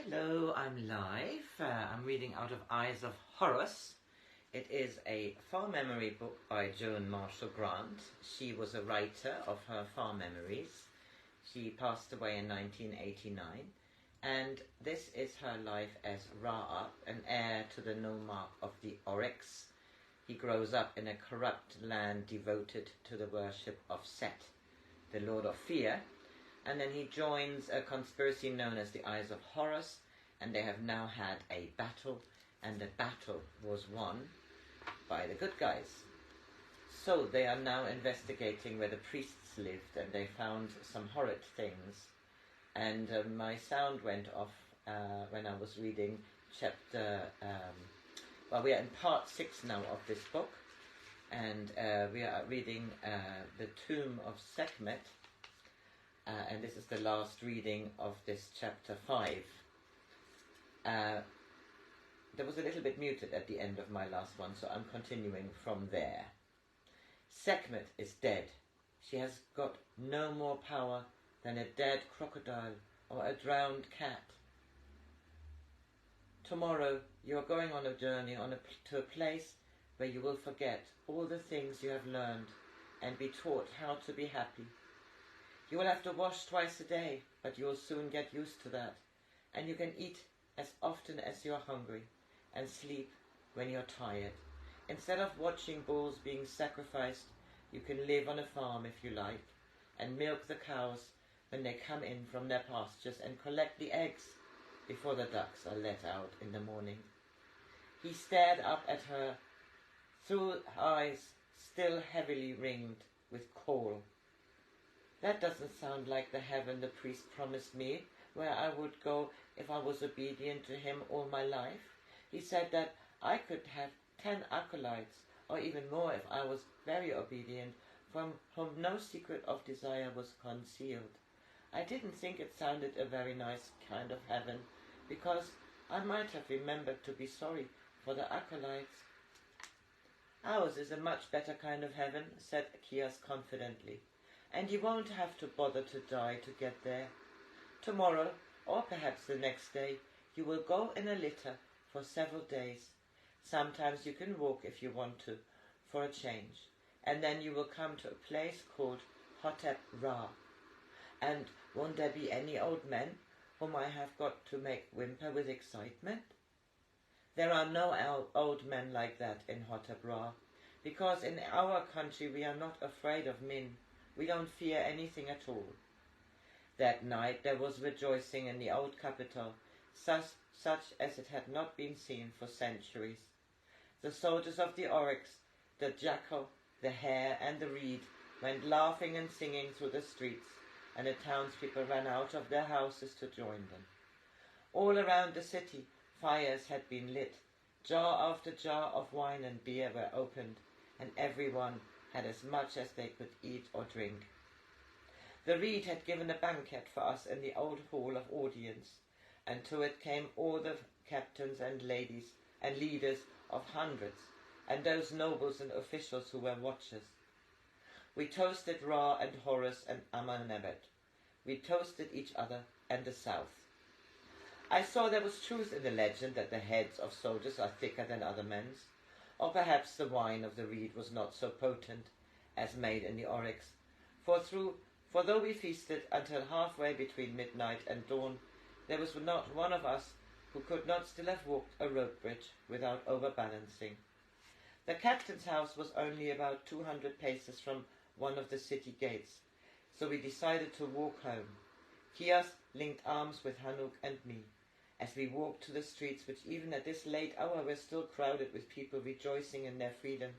Hello, I'm live. I'm reading out of Eyes of Horus. It is a farm memory book by Joan Marshall Grants. She was a writer of her farm memories. She passed away in 1989. And this is her life as Ra, an heir to the nomarch of the Oryx. He grows up in a corrupt land devoted to the worship of Set, the Lord of Fear. And then he joins a conspiracy known as the Eyes of Horus, and they have now had a battle, and the battle was won by the good guys. So they are now investigating where the priests lived, and they found some horrid things. And my sound went off when I was reading chapter, well, we are in part 6 now of this book, and we are reading the Tomb of SEKMET. And this is the last reading of this chapter 5. There was a little bit muted at the end of my last one, so I'm continuing from there. SEKMET is dead. She has got no more power than a dead crocodile or a drowned cat. Tomorrow you are going on a journey to a place where you will forget all the things you have learned and be taught how to be happy. You will have to wash twice a day, but you will soon get used to that. And you can eat as often as you are hungry, and sleep when you are tired. Instead of watching bulls being sacrificed, you can live on a farm if you like, and milk the cows when they come in from their pastures, and collect the eggs before the ducks are let out in the morning. He stared up at her through eyes still heavily ringed with coal. That doesn't sound like the heaven the priest promised me, where I would go if I was obedient to him all my life. He said that I could have 10 acolytes, or even more if I was very obedient, from whom no secret of desire was concealed. I didn't think it sounded a very nice kind of heaven, because I might have remembered to be sorry for the acolytes. Ours is a much better kind of heaven, said Kias confidently. And you won't have to bother to die to get there. Tomorrow, or perhaps the next day, you will go in a litter for several days. Sometimes you can walk if you want to, for a change. And then you will come to a place called Hotep-Ra. And won't there be any old men whom I have got to make whimper with excitement? There are no old men like that in Hotep-Ra, because in our country we are not afraid of men. We don't fear anything at all. That night there was rejoicing in the old capital, such as it had not been seen for centuries. The soldiers of the Oryx, the jackal, the hare, and the reed went laughing and singing through the streets, and the townspeople ran out of their houses to join them. All around the city fires had been lit, jar after jar of wine and beer were opened, and everyone had as much as they could eat or drink. The reed had given a banquet for us in the old hall of audience, and to it came all the captains and ladies and leaders of hundreds, and those nobles and officials who were watchers. We toasted Ra and Horus and Amenemhet. We toasted each other and the south. I saw there was truth in the legend that the heads of soldiers are thicker than other men's. Or perhaps the wine of the reed was not so potent as made in the Oryx. For though we feasted until halfway between midnight and dawn, there was not one of us who could not still have walked a rope bridge without overbalancing. The captain's house was only about 200 paces from one of the city gates, so we decided to walk home. Kias linked arms with Hanuk and me, as we walked to the streets, which even at this late hour were still crowded with people rejoicing in their freedom.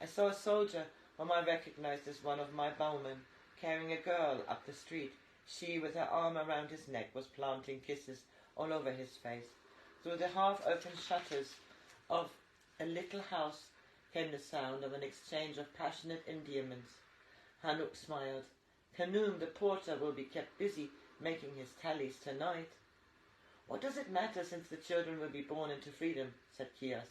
I saw a soldier whom I recognized as one of my bowmen, carrying a girl up the street. She, with her arm around his neck, was planting kisses all over his face. Through the half-open shutters of a little house came the sound of an exchange of passionate endearments. Hanuk smiled. Khanum, the porter, will be kept busy making his tallies tonight. What does it matter, since the children will be born into freedom, said Kias.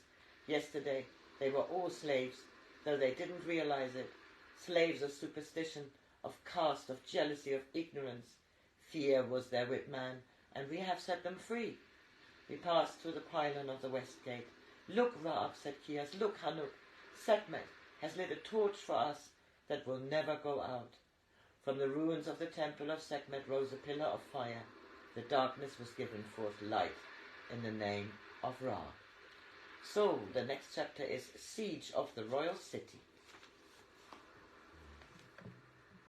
Yesterday they were all slaves, though they didn't realize it. Slaves of superstition, of caste, of jealousy, of ignorance. Fear was their whip man, and we have set them free. We passed through the pylon of the west gate. Look, Raab, said Kias, look, Hanuk, SEKMET has lit a torch for us that will never go out. From the ruins of the temple of SEKMET rose a pillar of fire. The darkness was given forth light in the name of Ra. So, the next chapter is Siege of the Royal City.